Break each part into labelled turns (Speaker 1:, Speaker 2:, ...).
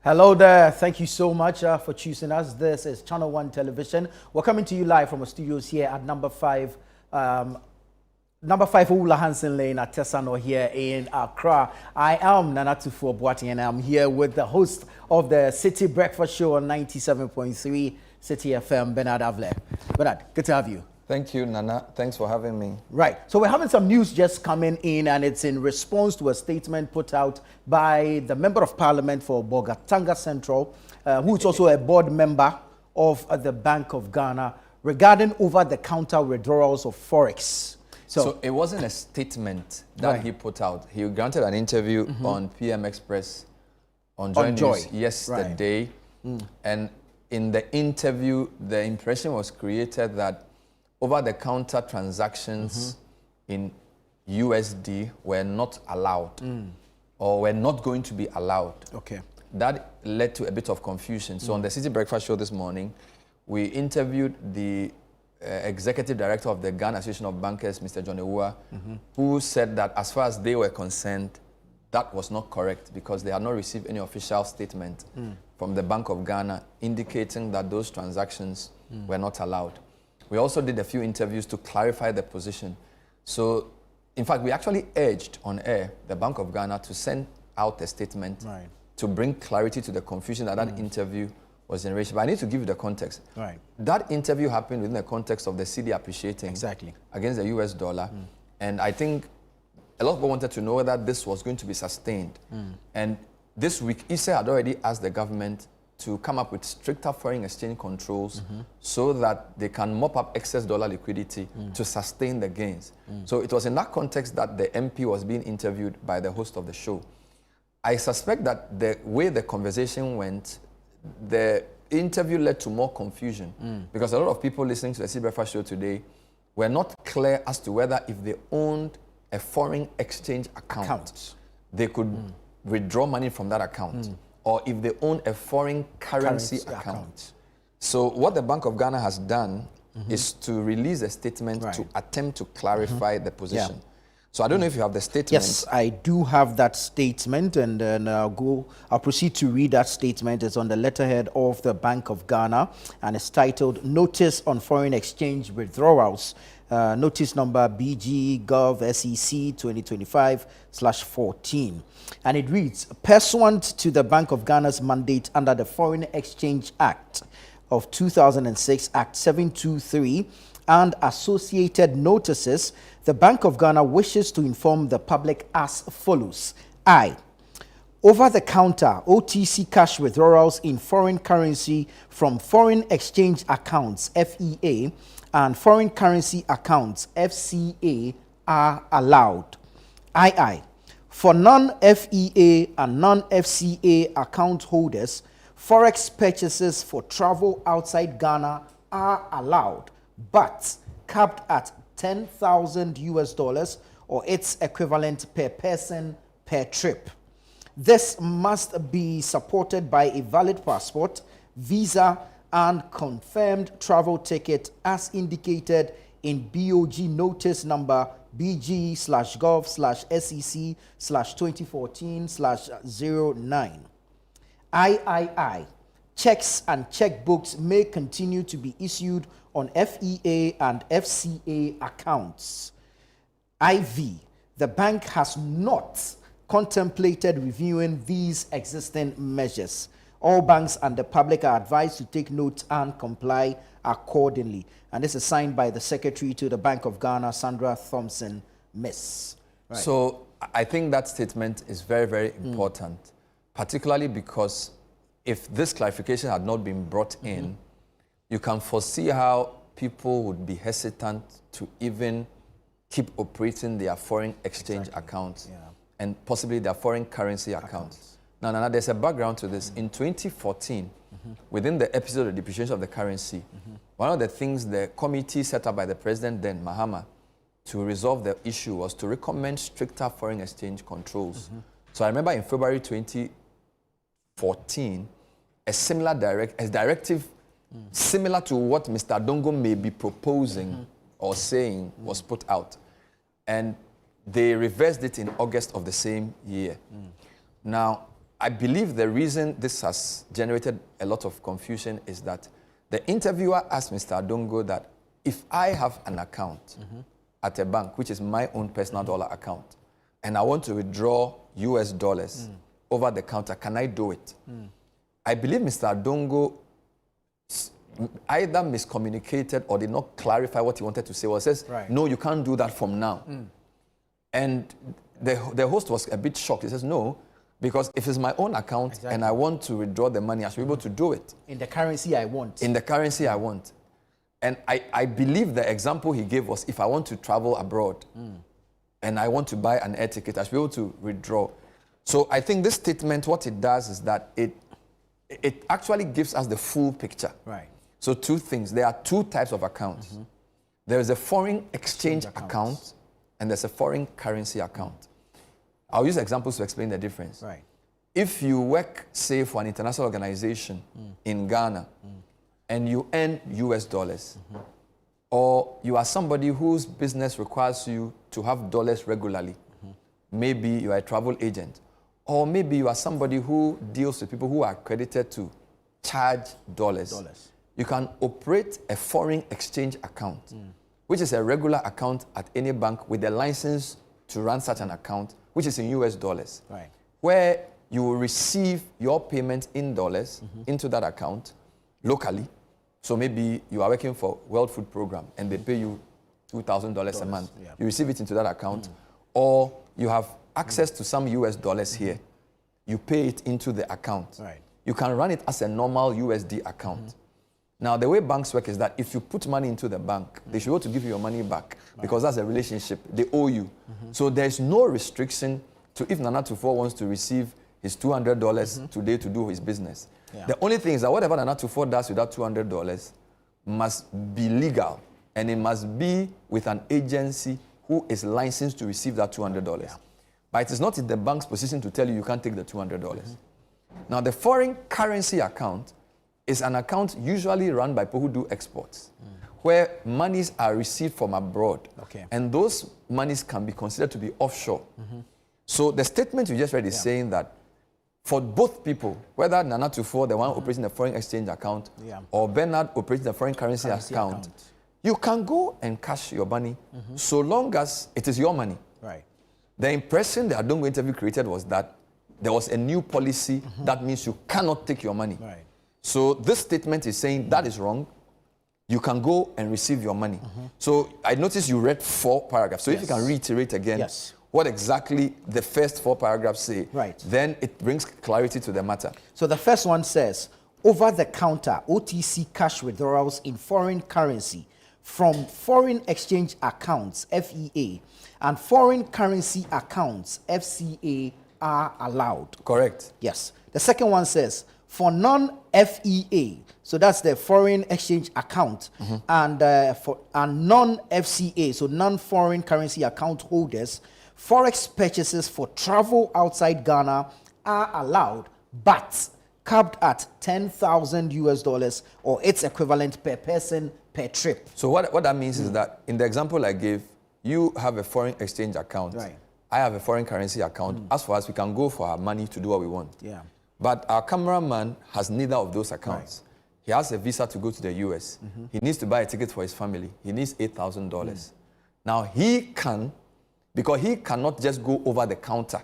Speaker 1: Hello there. Thank you so much for choosing us. This is ChannelOne Television. We're coming to you live from our studios here at number 5 Ula Hansen Lane at Tesano here in Accra. I am Nanatufo Boati and I'm here with the host of the City Breakfast Show on 97.3 City FM, Bernard Avle. Bernard, good to have you.
Speaker 2: Thank you, Nana. Thanks for having me.
Speaker 1: Right. So we're having some news just coming in, and it's in response to a statement put out by the Member of Parliament for Bogatanga Central, who is also a board member of the Bank of Ghana, regarding over-the-counter withdrawals of Forex.
Speaker 2: So it wasn't a statement that he put out. He granted an interview on PM Express on Joy News yesterday. And in the interview, the impression was created that over-the-counter transactions in USD were not allowed or were not going to be allowed.
Speaker 1: Okay.
Speaker 2: That led to a bit of confusion. So on the City Breakfast Show this morning, we interviewed the executive director of the Ghana Association of Bankers, Mr. John Ewua, who said that as far as they were concerned, that was not correct because they had not received any official statement from the Bank of Ghana indicating that those transactions were not allowed. We also did a few interviews to clarify the position. So, in fact, we actually urged on air the Bank of Ghana to send out a statement to bring clarity to the confusion that that interview was generated. But I need to give you the context. That interview happened within the context of the cedi appreciating against the US dollar. And I think a lot of people wanted to know whether this was going to be sustained. And this week, ISA had already asked the government to come up with stricter foreign exchange controls so that they can mop up excess dollar liquidity to sustain the gains. So it was in that context that the MP was being interviewed by the host of the show. I suspect that the way the conversation went, the interview led to more confusion because a lot of people listening to the City Breakfast Show today were not clear as to whether if they owned a foreign exchange account, they could withdraw money from that account. Or if they own a foreign currency account. So what the Bank of Ghana has done is to release a statement to attempt to clarify the position. So I don't know if you have the statement.
Speaker 1: Yes, I do have that statement, and then I'll proceed to read that statement. It's on the letterhead of the Bank of Ghana, and it's titled Notice on Foreign Exchange Withdrawals. Notice number BG Gov SEC 2025/14. And it reads, pursuant to the Bank of Ghana's mandate under the Foreign Exchange Act of 2006, Act 723, and associated notices, the Bank of Ghana wishes to inform the public as follows. I, over-the-counter OTC cash withdrawals in foreign currency from foreign exchange accounts, FEA, and foreign currency accounts, FCA, are allowed. II, for non-FEA and non-FCA account holders, Forex purchases for travel outside Ghana are allowed, but capped at $10,000 or its equivalent per person per trip. This must be supported by a valid passport, visa, and confirmed travel ticket as indicated in BOG notice number BG/Gov/SEC/2014/09. III, checks and checkbooks may continue to be issued on FEA and FCA accounts. IV, the bank has not contemplated reviewing these existing measures. All banks and the public are advised to take note and comply accordingly. And this is signed by the Secretary to the Bank of Ghana, Sandra Thompson, Miss.
Speaker 2: So I think that statement is very, very important, particularly because if this clarification had not been brought in, you can foresee how people would be hesitant to even keep operating their foreign exchange accounts and possibly their foreign currency accounts. Now, there's a background to this. In 2014, within the episode of depreciation of the currency, one of the things the committee set up by the president then, Mahama, to resolve the issue was to recommend stricter foreign exchange controls. So I remember in February 2014, a similar directive similar to what Mr. Dongo may be proposing or saying was put out. And they reversed it in August of the same year. Now, I believe the reason this has generated a lot of confusion is that the interviewer asked Mr. Adongo that if I have an account at a bank, which is my own personal dollar account, and I want to withdraw US dollars over the counter, can I do it? I believe Mr. Adongo either miscommunicated or did not clarify what he wanted to say, or says, no, you can't do that from now. And the host was a bit shocked. He says, no, because if it's my own account and I want to withdraw the money, I should be able to do it.
Speaker 1: In the currency I want.
Speaker 2: In the currency I want. And I believe the example he gave was, if I want to travel abroad and I want to buy an air ticket, I should be able to withdraw. So I think this statement, what it does is that it actually gives us the full picture.
Speaker 1: Right.
Speaker 2: So two things. There are two types of accounts. There is a foreign exchange account and there's a foreign currency account. I'll use examples to explain the difference.
Speaker 1: Right.
Speaker 2: If you work, say, for an international organization in Ghana and you earn US dollars, or you are somebody whose business requires you to have dollars regularly, maybe you are a travel agent, or maybe you are somebody who deals with people who are accredited to charge dollars. You can operate a foreign exchange account, which is a regular account at any bank with a license to run such an account, which is in US dollars, where you will receive your payment in dollars into that account locally. So maybe you are working for World Food Program and they pay you $2,000 a month. You receive it into that account, or you have access to some US dollars here. You pay it into the account. You can run it as a normal USD account. Now, the way banks work is that if you put money into the bank, they should be able to give you your money back because that's a relationship. They owe you. So there's no restriction to if Nana Tufo wants to receive his $200 today to do his business. The only thing is that whatever Nana Tufo does with that $200 must be legal, and it must be with an agency who is licensed to receive that $200. But it is not in the bank's position to tell you can't take the $200. Now, the foreign currency account is an account usually run by people who do exports, where monies are received from abroad, and those monies can be considered to be offshore. So the statement you just read is saying that for both people, whether Nana Tufo, the one operating the foreign exchange account, or Bernard operating the foreign currency account, you can go and cash your money so long as it is your money. The impression the Adongo interview created was that there was a new policy that means you cannot take your money. So this statement is saying that is wrong. You can go and receive your money. So I noticed you read 4 paragraphs. So if you can reiterate again what exactly the first 4 paragraphs say, then it brings clarity to the matter.
Speaker 1: So the first one says, over-the-counter OTC cash withdrawals in foreign currency from foreign exchange accounts, FEA, and foreign currency accounts, FCA, are allowed.
Speaker 2: Correct.
Speaker 1: Yes. The second one says, for non-FEA, so that's the foreign exchange account, and non-FCA, so non-foreign currency account holders, Forex purchases for travel outside Ghana are allowed, but capped at $10,000 or its equivalent per person per trip.
Speaker 2: So what that means is that in the example I gave, you have a foreign exchange account. I have a foreign currency account. As for us, we can go for our money to do what we want. But our cameraman has neither of those accounts. He has a visa to go to the US. He needs to buy a ticket for his family. He needs $8,000. Now he can, because he cannot just go over the counter.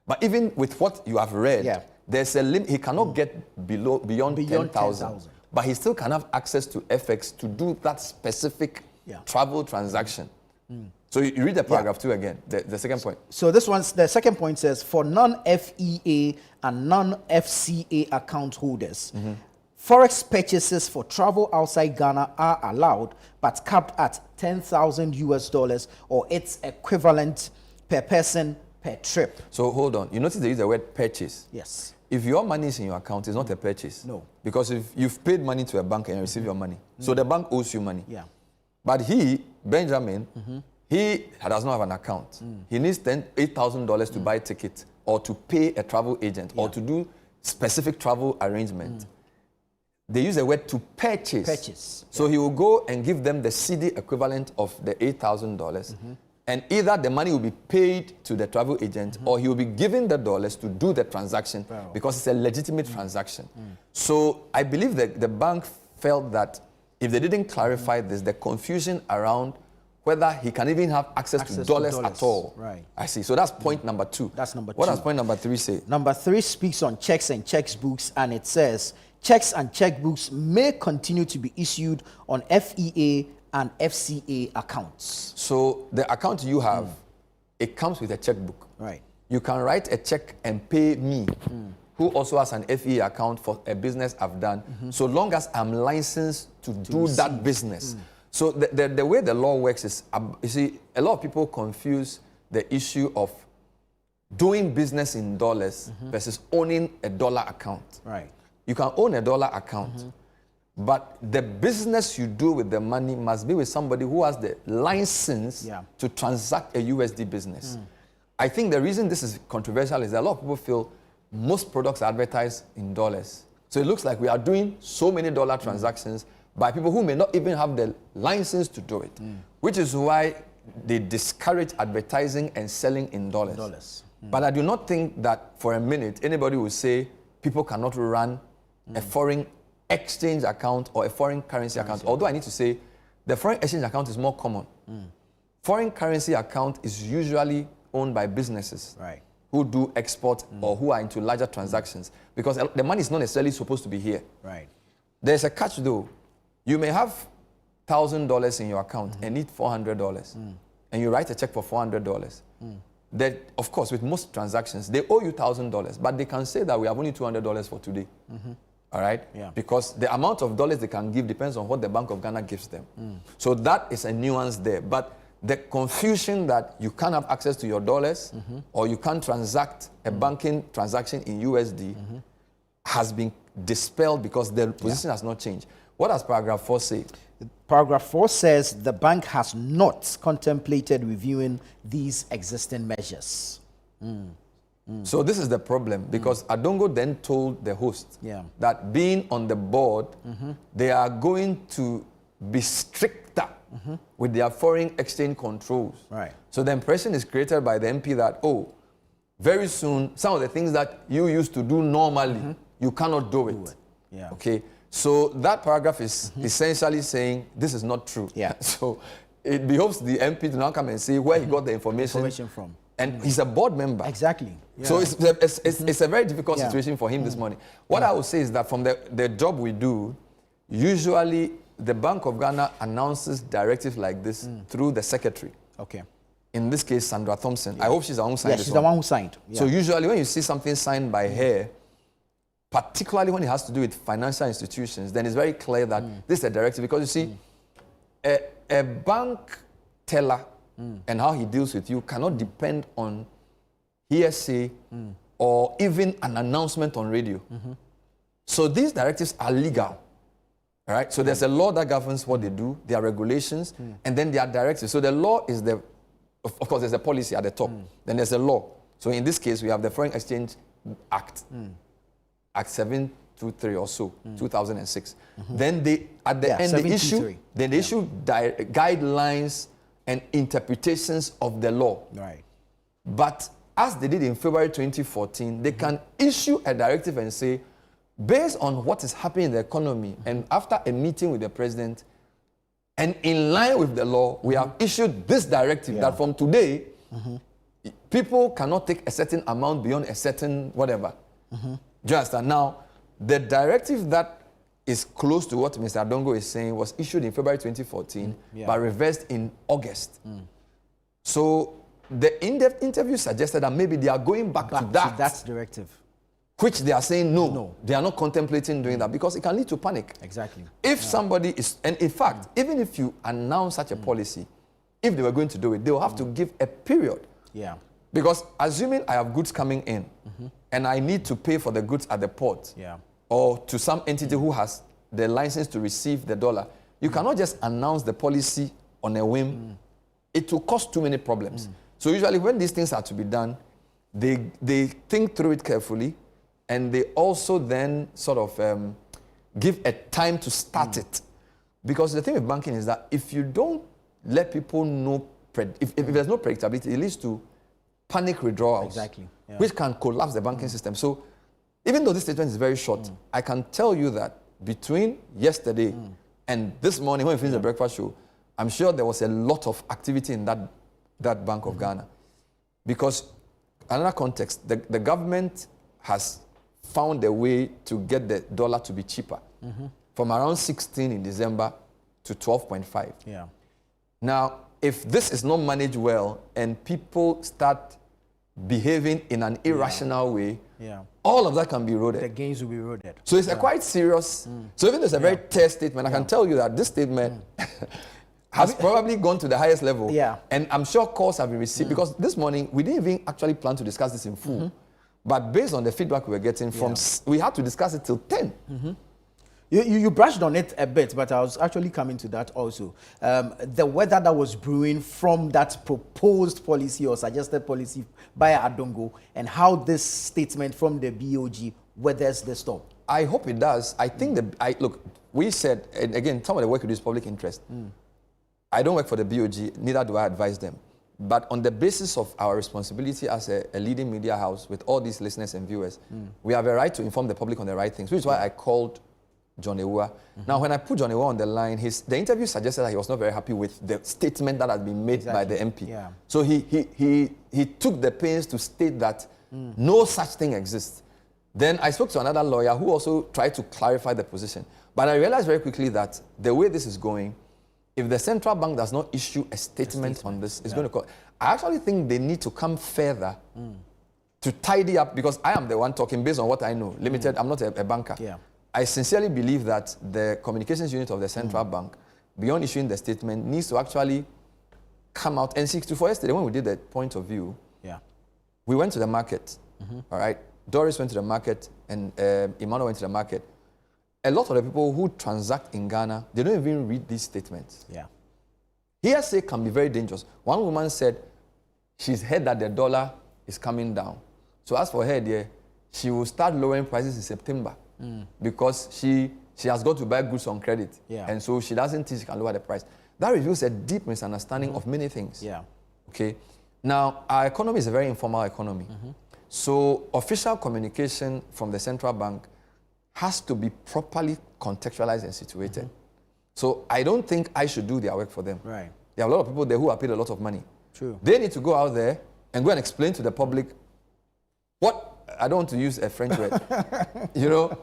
Speaker 2: But even with what you have read, there's a limit. He cannot get beyond 10,000. But he still can have access to FX to do that specific travel transaction. So you read the paragraph 2 again, the second point.
Speaker 1: So this one's, the second point says, for non-FEA and non-FCA account holders, Forex purchases for travel outside Ghana are allowed, but capped at $10,000 or its equivalent per person per trip.
Speaker 2: So hold on. You notice they use the word purchase.
Speaker 1: Yes.
Speaker 2: If your money is in your account, it's not a purchase.
Speaker 1: No.
Speaker 2: Because if you've paid money to a bank and you receive your money, so the bank owes you money. But he, Benjamin, he does not have an account. He needs $8,000 to buy a ticket or to pay a travel agent or to do specific travel arrangement. They use the word to purchase. So he will go and give them the CD equivalent of the $8,000 And either the money will be paid to the travel agent or he will be given the dollars to do the transaction because it's a legitimate transaction. So I believe that the bank felt that if they didn't clarify this, the confusion around whether he can even have access to dollars at all.
Speaker 1: Right.
Speaker 2: I see. So that's point number 2.
Speaker 1: That's number 2.
Speaker 2: What does point number 3 say?
Speaker 1: Number 3 speaks on checks and checkbooks, and it says checks and checkbooks may continue to be issued on FEA and FCA accounts.
Speaker 2: So the account you have, it comes with a checkbook.
Speaker 1: Right.
Speaker 2: You can write a check and pay me, who also has an FEA account for a business I've done, so long as I'm licensed to do that business. So the way the law works is, you see, a lot of people confuse the issue of doing business in dollars versus owning a dollar account.
Speaker 1: Right.
Speaker 2: You can own a dollar account, but the business you do with the money must be with somebody who has the license to transact a USD business. I think the reason this is controversial is that a lot of people feel most products are advertised in dollars. So it looks like we are doing so many dollar transactions by people who may not even have the license to do it, which is why they discourage advertising and selling in dollars. But I do not think that for a minute anybody will say people cannot run a foreign exchange account or a foreign currency account. Although I need to say the foreign exchange account is more common. Foreign currency account is usually owned by businesses who do export or who are into larger transactions, because the money is not necessarily supposed to be here. There's a catch though. You may have $1,000 in your account and need $400, and you write a check for $400. That, of course, with most transactions, they owe you $1,000, but they can say that we have only $200 for today. All right? Because the amount of dollars they can give depends on what the Bank of Ghana gives them. So that is a nuance there. But the confusion that you can't have access to your dollars or you can't transact a banking transaction in USD has been dispelled because the position has not changed. What does paragraph 4 say?
Speaker 1: Paragraph 4 says the bank has not contemplated reviewing these existing measures.
Speaker 2: So this is the problem, because Adongo then told the host that being on the board, they are going to be stricter with their foreign exchange controls. So the impression is created by the MP that, oh, very soon, some of the things that you used to do normally, you cannot do it. Okay. So that paragraph is essentially saying this is not true. So it behoves the MP to now come and say where he got the information from. And he's a board member. So it's a very difficult situation for him this morning. What I would say is that from the job we do, usually the Bank of Ghana announces directives like this through the secretary. In this case, Sandra Thompson. I hope she's the one who signed this
Speaker 1: she's the one who signed.
Speaker 2: So usually when you see something signed by her, particularly when it has to do with financial institutions, then it's very clear that this is a directive, because you see, a bank teller and how he deals with you cannot depend on hearsay or even an announcement on radio. So these directives are legal, right? So there's a law that governs what they do, there are regulations, and then there are directives. So the law is of course, there's a policy at the top, then there's a law. So in this case, we have the Foreign Exchange Act. Act 723 or so, 2006. Then they, at the end, they issue guidelines and interpretations of the law. But as they did in February 2014, they can issue a directive and say, based on what is happening in the economy, and after a meeting with the president, and in line with the law, we have issued this directive that from today, people cannot take a certain amount beyond a certain whatever. Do you understand? Now, the directive that is close to what Mr. Adongo is saying was issued in February 2014, but reversed in August. So the in-depth interview suggested that maybe they are going back to that
Speaker 1: directive,
Speaker 2: which they are saying no, they are not contemplating doing that, because it can lead to panic. If somebody is, and in fact, even if you announce such a policy, if they were going to do it, they will have to give a period. Because assuming I have goods coming in, and I need to pay for the goods at the port, or to some entity who has the license to receive the dollar, you cannot just announce the policy on a whim. It will cause too many problems. So usually when these things are to be done, they think through it carefully, and they also then sort of give a time to start it. Because the thing with banking is that if you don't let people know if there's no predictability, it leads to panic withdrawals.
Speaker 1: Exactly. Yeah.
Speaker 2: Which can collapse the banking system. So even though this statement is very short, I can tell you that between yesterday and this morning when we finished the breakfast show, I'm sure there was a lot of activity in that Bank of Ghana. Because another context, the government has found a way to get the dollar to be cheaper from around 16 in December to 12.5.
Speaker 1: Yeah.
Speaker 2: Now, if this is not managed well and people start behaving in an irrational way, all of that can be eroded.
Speaker 1: The gains will be eroded.
Speaker 2: So it's a quite serious. So even though it's a very tear statement, I can tell you that this statement has probably gone to the highest level.
Speaker 1: Yeah.
Speaker 2: And I'm sure calls have been received because this morning we didn't even actually plan to discuss this in full. But based on the feedback we were getting from, we had to discuss it till 10.
Speaker 1: You brushed on it a bit, but I was actually coming to that also. The weather that was brewing from that proposed policy or suggested policy by Adongo, and how this statement from the BOG weathers the storm.
Speaker 2: I hope it does. I think look, we said, and again, some of the work we do is public interest. I don't work for the BOG, neither do I advise them. But on the basis of our responsibility as a leading media house with all these listeners and viewers, we have a right to inform the public on the right things, which is why I called John Ewua. Now, when I put John Ewua on the line, the interview suggested that he was not very happy with the statement that had been made by the MP.
Speaker 1: Yeah.
Speaker 2: So he took the pains to state that no such thing exists. Then I spoke to another lawyer who also tried to clarify the position. But I realized very quickly that the way this is going, if the central bank does not issue a statement on this, it's going to cause... I actually think they need to come further to tidy up, because I am the one talking based on what I know. Limited, I'm not a banker.
Speaker 1: Yeah.
Speaker 2: I sincerely believe that the communications unit of the central bank, beyond issuing the statement, needs to actually come out and seek to. For yesterday, when we did the point of view, we went to the market, all right? Doris went to the market and Emmanuel went to the market. A lot of the people who transact in Ghana, they don't even read these statements.
Speaker 1: Yeah.
Speaker 2: Hearsay can be very dangerous. One woman said she's heard that the dollar is coming down. So as for her, dear, she will start lowering prices in September because she has got to buy goods on credit.
Speaker 1: Yeah.
Speaker 2: And so she doesn't think she can lower the price. That reveals a deep misunderstanding of many things.
Speaker 1: Yeah.
Speaker 2: Okay. Now, our economy is a very informal economy. So official communication from the central bank has to be properly contextualized and situated. So I don't think I should do their work for them.
Speaker 1: Right.
Speaker 2: There are a lot of people there who are paid a lot of money.
Speaker 1: True.
Speaker 2: They need to go out there and go and explain to the public what, I don't want to use a French word, you know,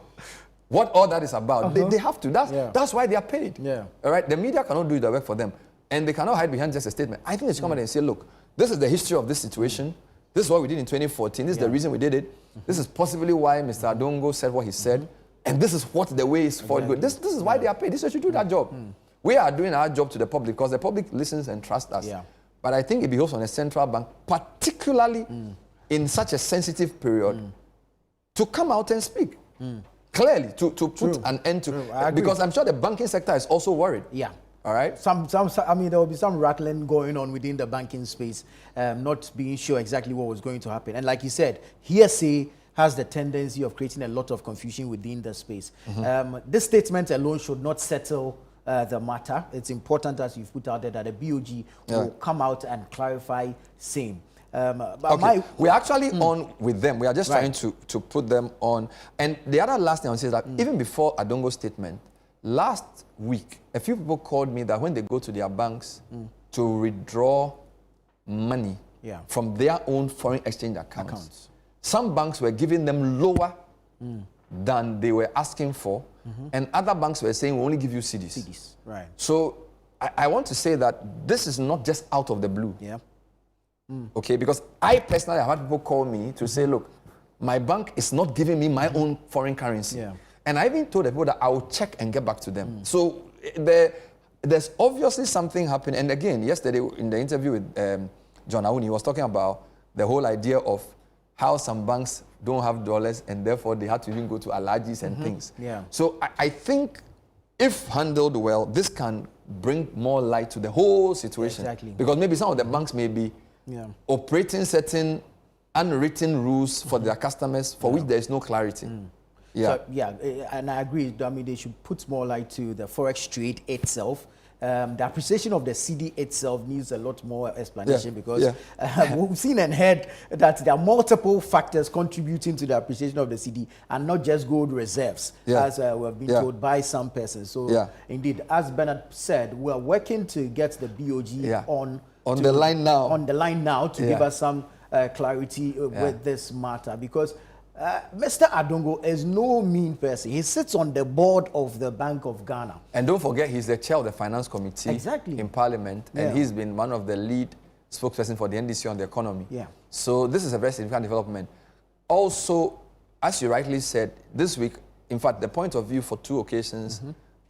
Speaker 2: what all that is about. They have to. That's why they are paid.
Speaker 1: Yeah.
Speaker 2: All right. The media cannot do the work for them. And they cannot hide behind just a statement. I think they should come out and say, look, this is the history of this situation. This is what we did in 2014. This is the reason we did it. This is possibly why Mr. Adongo said what he said. And this is what the way is for good. This is why they are paid. This is should do that job. We are doing our job to the public because the public listens and trusts us.
Speaker 1: Yeah.
Speaker 2: But I think it behoves on a central bank, particularly in such a sensitive period, to come out and speak clearly, to put an end to. Because I'm sure the banking sector is also worried.
Speaker 1: Yeah.
Speaker 2: All right.
Speaker 1: I mean, there will be some rattling going on within the banking space, not being sure exactly what was going to happen. And like you said, hearsay has the tendency of creating a lot of confusion within the space. This statement alone should not settle the matter. It's important, as you've put out there, that the BOG will come out and clarify same.
Speaker 2: Okay. We're actually on with them. We are just trying to put them on. And the other last thing I want to say is that even before Adongo's statement, last week, a few people called me that when they go to their banks to withdraw money from their own foreign exchange accounts, some banks were giving them lower than they were asking for, and other banks were saying, we only give you CDs.
Speaker 1: Right.
Speaker 2: So I want to say that this is not just out of the blue.
Speaker 1: Yeah.
Speaker 2: Okay, because I personally have had people call me to say, look, my bank is not giving me my own foreign currency.
Speaker 1: Yeah.
Speaker 2: And I even told the people that I will check and get back to them. So there's obviously something happening. And again, yesterday in the interview with John Awuni, he was talking about the whole idea of how some banks don't have dollars and therefore they had to even go to allergies and things.
Speaker 1: Yeah.
Speaker 2: So I think if handled well, this can bring more light to the whole situation.
Speaker 1: Exactly.
Speaker 2: Because maybe some of the banks may be operating certain unwritten rules for their customers for which there is no clarity.
Speaker 1: So, and I agree. I mean, they should put more light to the Forex trade itself. the appreciation of the CD itself needs a lot more explanation because
Speaker 2: Yeah.
Speaker 1: we've seen and heard that there are multiple factors contributing to the appreciation of the CD and not just gold reserves, as we have been told by some persons. So, indeed, as Bernard said, we are working to get the BOG on
Speaker 2: the line now.
Speaker 1: On the line now to give us some clarity with this matter because Mr. Adongo is no mean person. He sits on the board of the Bank of Ghana.
Speaker 2: And don't forget, he's the chair of the Finance Committee in Parliament, and he's been one of the lead spokesperson for the NDC on the economy. So this is a very significant development. Also, as you rightly said, this week, in fact, the point of view for 2 occasions,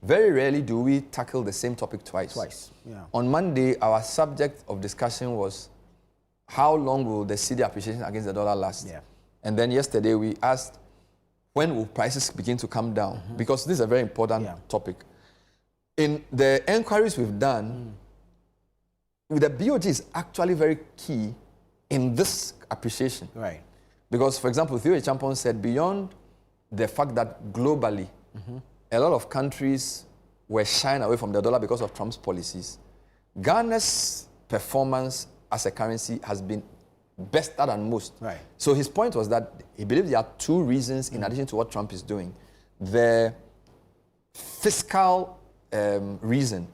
Speaker 2: very rarely do we tackle the same topic twice. On Monday, our subject of discussion was how long will the CD appreciation against the dollar last? And then yesterday we asked, when will prices begin to come down? Because this is a very important topic. In the inquiries we've done, the BOG is actually very key in this appreciation. Because, for example, Theo Champon said, beyond the fact that globally, a lot of countries were shying away from the dollar because of Trump's policies, Ghana's performance as a currency has been better than most. So his point was that he believes there are 2 reasons in addition to what Trump is doing. The fiscal reason,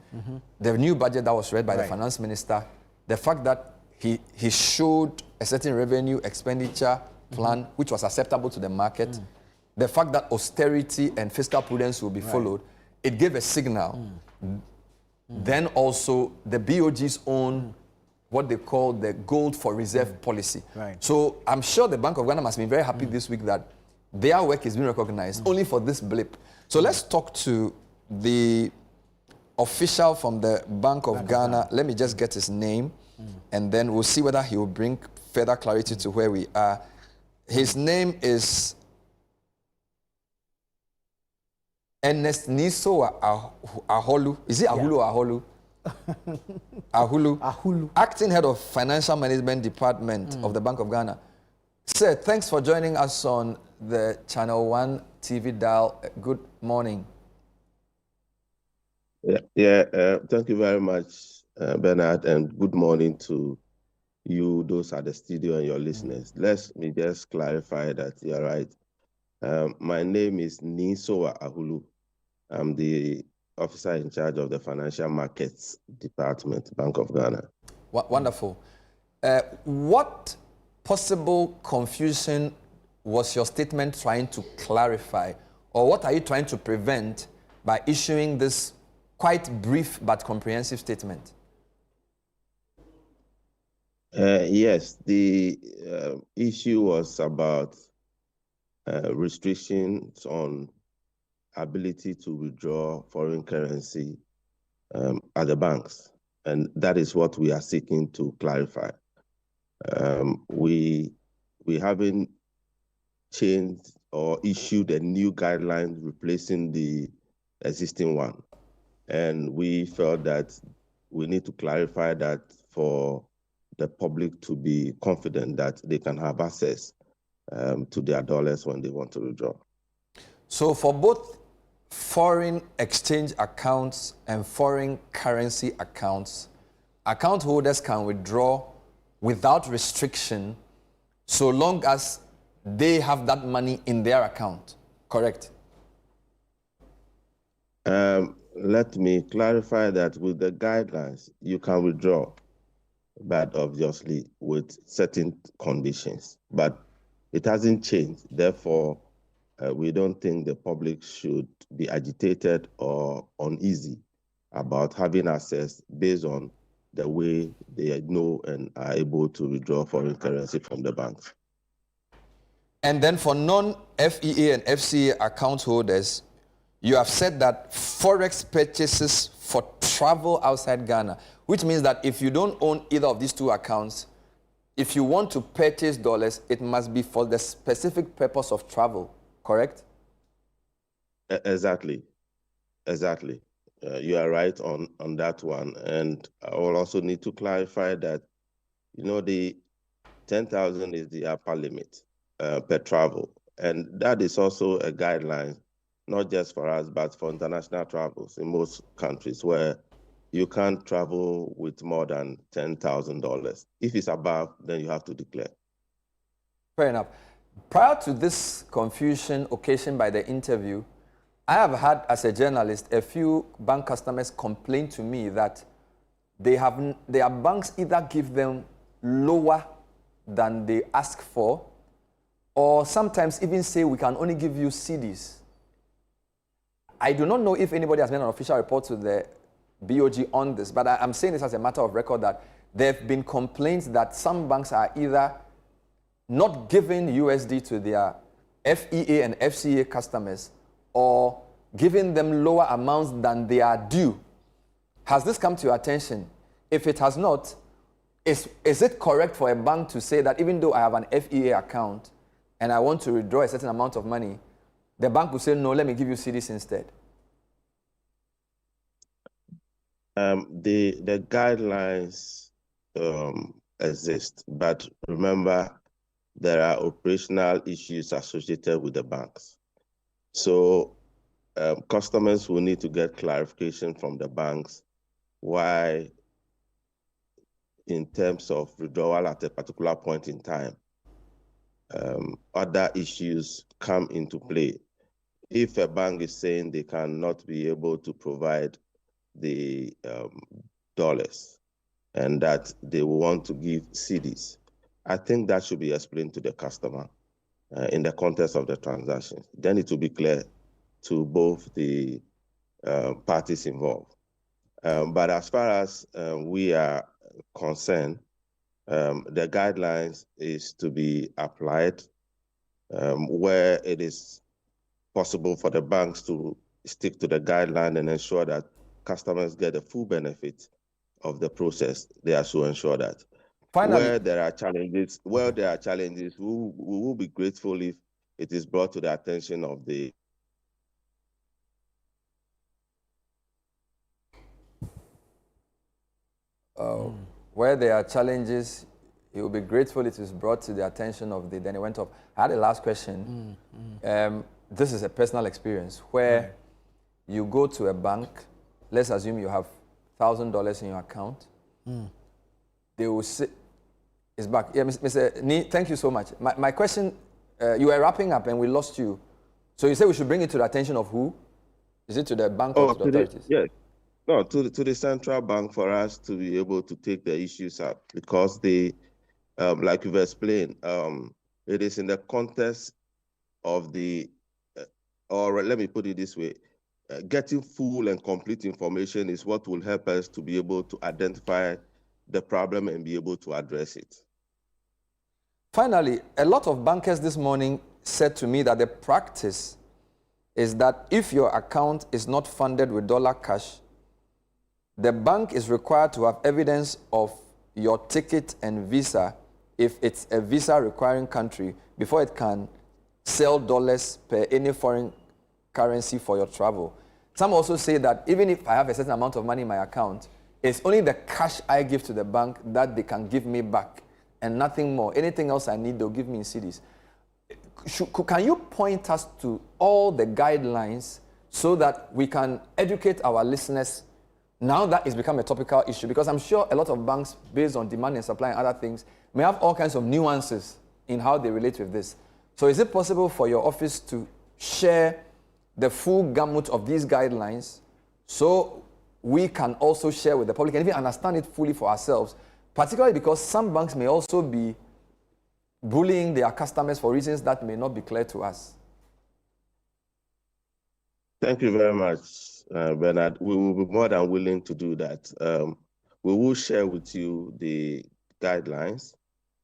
Speaker 2: the new budget that was read by the finance minister, the fact that he showed a certain revenue expenditure plan which was acceptable to the market, the fact that austerity and fiscal prudence will be followed, it gave a signal. Then also the BOG's own what they call the gold for reserve policy. So I'm sure the Bank of Ghana must be very happy this week that their work is being recognized only for this blip. So let's talk to the official from the Bank of Ghana. Let me just get his name and then we'll see whether he will bring further clarity to where we are. His name is Ernest Niso Aholu. Is it Ahulu or Aholu? Ahulu, acting head of Financial Management Department of the Bank of Ghana. Sir, thanks for joining us on the Channel One TV dial. Good morning.
Speaker 3: Thank you very much, Bernard, and good morning to you, those at the studio, and your listeners. Let me just clarify that you're right. My name is Niso Ahulu. I'm the officer in charge of the Financial Markets Department, Bank of Ghana.
Speaker 2: Wonderful. What possible confusion was your statement trying to clarify, or what are you trying to prevent by issuing this quite brief but comprehensive statement?
Speaker 3: Yes, the issue was about restrictions on ability to withdraw foreign currency at the banks. And that is what we are seeking to clarify. We haven't changed or issued a new guideline replacing the existing one. And we felt that we need to clarify that for the public to be confident that they can have access to their dollars when they want to withdraw.
Speaker 2: So for both foreign exchange accounts and foreign currency accounts, account holders can withdraw without restriction so long as they have that money in their account, correct?
Speaker 3: Let me clarify that with the guidelines, you can withdraw, but obviously with certain conditions. But it hasn't changed. Therefore, we don't think the public should be agitated or uneasy about having access based on the way they know and are able to withdraw foreign currency from the banks.
Speaker 2: And then for non-FEA and FCA account holders, you have said that Forex purchases for travel outside Ghana, which means that if you don't own either of these 2 accounts, if you want to purchase dollars, it must be for the specific purpose of travel, correct?
Speaker 3: Exactly. You are right on that one. And I will also need to clarify that, the 10,000 is the upper limit per travel. And that is also a guideline, not just for us, but for international travels in most countries where you can't travel with more than $10,000. If it's above, then you have to declare.
Speaker 2: Fair enough. Prior to this confusion occasioned by the interview, I have had, as a journalist, a few bank customers complain to me that their banks either give them lower than they ask for, or sometimes even say we can only give you CDs. I do not know if anybody has made an official report to the BOG on this, but I'm saying this as a matter of record that there have been complaints that some banks are either not giving USD to their FEA and FCA customers or giving them lower amounts than they are due. Has this come to your attention? If it has not, is it correct for a bank to say that even though I have an FEA account and I want to withdraw a certain amount of money, the bank will say, no, let me give you CDs instead?
Speaker 3: The guidelines exist, but remember, there are operational issues associated with the banks. So customers will need to get clarification from the banks why, in terms of withdrawal at a particular point in time, other issues come into play. If a bank is saying they cannot be able to provide the dollars and that they will want to give CDs, I think that should be explained to the customer in the context of the transaction. Then it will be clear to both the parties involved. But as far as we are concerned, the guidelines is to be applied where it is possible for the banks to stick to the guideline and ensure that customers get the full benefit of the process. They are to ensure that.
Speaker 2: Finally,
Speaker 3: Where there are challenges, we will be grateful if it is brought to the attention of the
Speaker 2: where there are challenges, he will be grateful it is brought to the attention of the, then he went off. I had a last question. This is a personal experience where you go to a bank, let's assume you have $1,000 in your account. They will say, it's back. Yeah, Mr. Nee, thank you so much. My question, you were wrapping up and we lost you. So you say we should bring it to the attention of who? Is it to the bank or to the authorities?
Speaker 3: Yes. No, to the central bank for us to be able to take the issues up, because they, like you've explained, it is in the context of the, or let me put it this way, getting full and complete information is what will help us to be able to identify the problem and be able to address it.
Speaker 2: Finally, a lot of bankers this morning said to me that the practice is that if your account is not funded with dollar cash, the bank is required to have evidence of your ticket and visa if it's a visa requiring country before it can sell dollars per any foreign currency for your travel. Some also say that even if I have a certain amount of money in my account, it's only the cash I give to the bank that they can give me back and nothing more. Anything else I need, they'll give me in CDs. Can you point us to all the guidelines so that we can educate our listeners now that it's become a topical issue? Because I'm sure a lot of banks, based on demand and supply and other things, may have all kinds of nuances in how they relate with this. So is it possible for your office to share the full gamut of these guidelines so we can also share with the public and even understand it fully for ourselves, particularly because some banks may also be bullying their customers for reasons that may not be clear to us?
Speaker 3: Thank you very much, Bernard. We will be more than willing to do that. We will share with you the guidelines,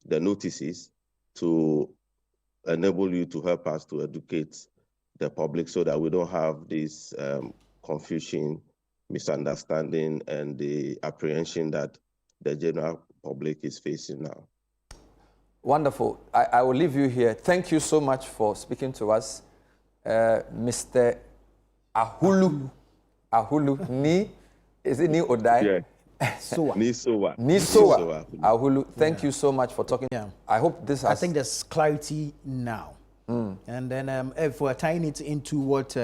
Speaker 3: the notices, to enable you to help us to educate the public so that we don't have this confusion, misunderstanding, and the apprehension that the general public is facing now.
Speaker 2: Wonderful. I will leave you here. Thank you so much for speaking to us, Mr. Ahulu. Ahulu. Ni, is it Ni Odai?
Speaker 3: Yeah.
Speaker 1: Soa.
Speaker 3: Nisoa.
Speaker 2: Ahulu, thank you so much for talking.
Speaker 1: Yeah.
Speaker 2: I hope this has...
Speaker 1: I think there's clarity now. And then if we're tying it into what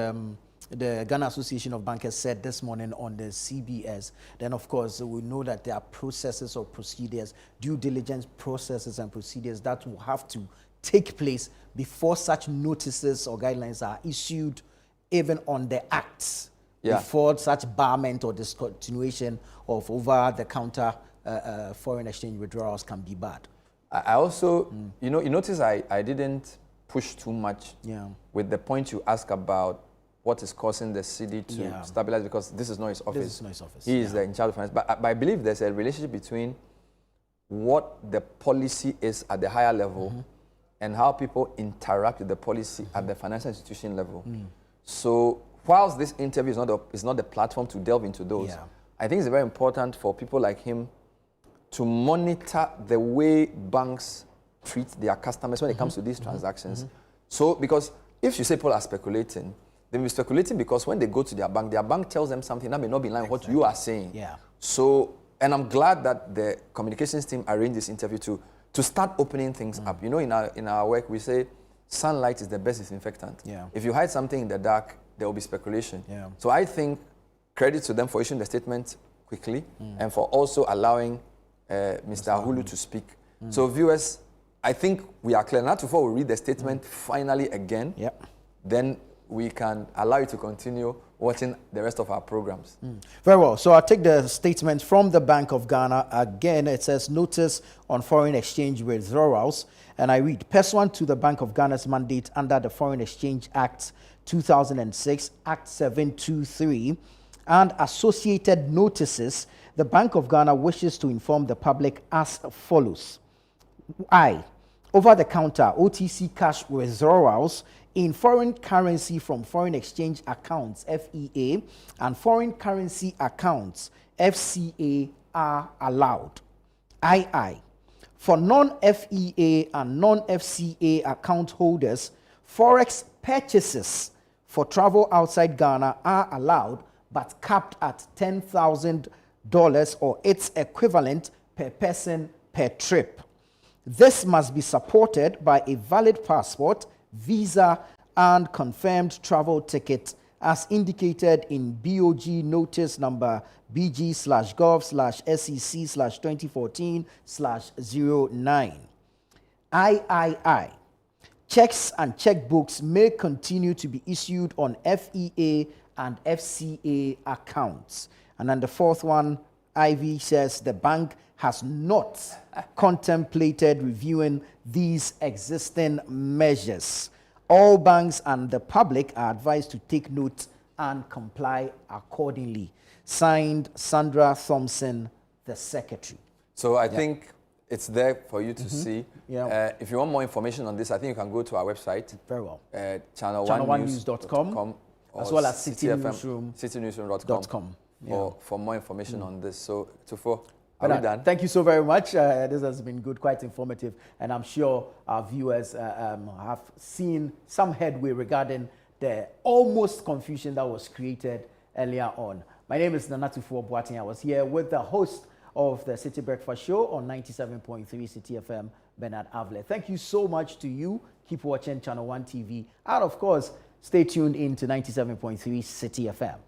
Speaker 1: the Ghana Association of Bankers said this morning on the CBS, then of course we know that there are processes or procedures, due diligence processes and procedures that will have to take place before such notices or guidelines are issued, even on the acts, before such barment or discontinuation of over-the-counter foreign exchange withdrawals can be barred.
Speaker 2: I also, you notice I didn't push too much with the point you ask about what is causing the city to stabilize, because this is not his office.
Speaker 1: This is not his office.
Speaker 2: He is the in charge of finance. But I believe there's a relationship between what the policy is at the higher level and how people interact with the policy at the financial institution level. So whilst this interview is not the platform to delve into those, I think it's very important for people like him to monitor the way banks treat their customers when it comes to these transactions. So, because if you say people are speculating, they will be speculating because when they go to their bank tells them something that may not be in line with what you are saying. So, and I'm glad that the communications team arranged this interview to start opening things up. You know, in our work, we say sunlight is the best disinfectant. If you hide something in the dark, there will be speculation. So I think credit to them for issuing the statement quickly and for also allowing Mr. Ahulu to speak. So viewers, I think we are clear. Now before we read the statement finally again, then we can allow you to continue watching the rest of our programs.
Speaker 1: Very well. So I'll take the statement from the Bank of Ghana. Again, it says notice on foreign exchange withdrawals. And I read, pursuant to the Bank of Ghana's mandate under the Foreign Exchange Act 2006, Act 723, and associated notices, the Bank of Ghana wishes to inform the public as follows. I, over-the-counter OTC cash withdrawals in foreign currency from foreign exchange accounts, FEA, and foreign currency accounts, FCA, are allowed. II, for non-FEA and non-FCA account holders, Forex purchases for travel outside Ghana are allowed, but capped at $10,000 or its equivalent per person per trip. This must be supported by a valid passport, visa, and confirmed travel ticket as indicated in BOG notice number BG/Gov/SEC/2014/09. III. Checks and checkbooks may continue to be issued on FEA and FCA accounts. And then the fourth one, IV, says the bank has not contemplated reviewing these existing measures. All banks and the public are advised to take note and comply accordingly. Signed, Sandra Thompson, the Secretary.
Speaker 2: So I think it's there for you to see. If you want more information on this, I think you can go to our website.
Speaker 1: Very well.
Speaker 2: ChannelOneNews.com
Speaker 1: as well as citynewsroom.com
Speaker 2: for more information on this. So, Tufo, are we done?
Speaker 1: Thank you so very much. This has been good, quite informative, and I'm sure our viewers have seen some headway regarding the almost confusion that was created earlier on. My name is Nanatufo Boateng. I was here with the host of the City Breakfast Show on 97.3 City FM, Bernard Avle. Thank you so much to you. Keep watching Channel One TV. And of course, stay tuned in to 97.3 City FM.